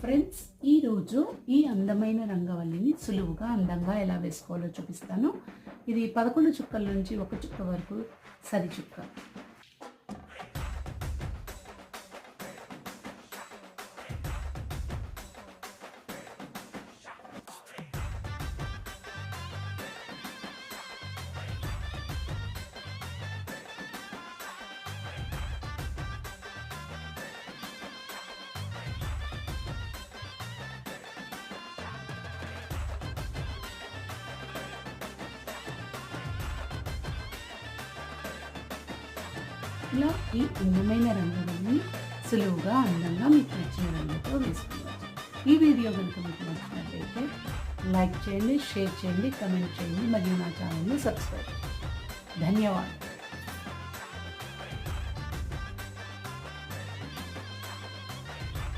Friends, ఈరోజు ఈ అందమైన రంగవల్లిని సులువుగా అందంగా ఎలా వేసుకోవాలో చూపిస్తాను. ఇది 11 చుక్కల నుంచి 1 చుక్క వరకు సరి చుక్క. ఇలా ఈ అందమైన రంగులని సులువుగా అందంగా మీకు నచ్చిన రంగుతో వేసుకోవచ్చు. ఈ వీడియో కనుక మీకు నచ్చినట్లయితే లైక్ చేయండి, షేర్ చేయండి, కమెంట్ చేయండి మరియు నా ఛానల్ని సబ్స్క్రైబ్ చేయండి. ధన్యవాదాలు.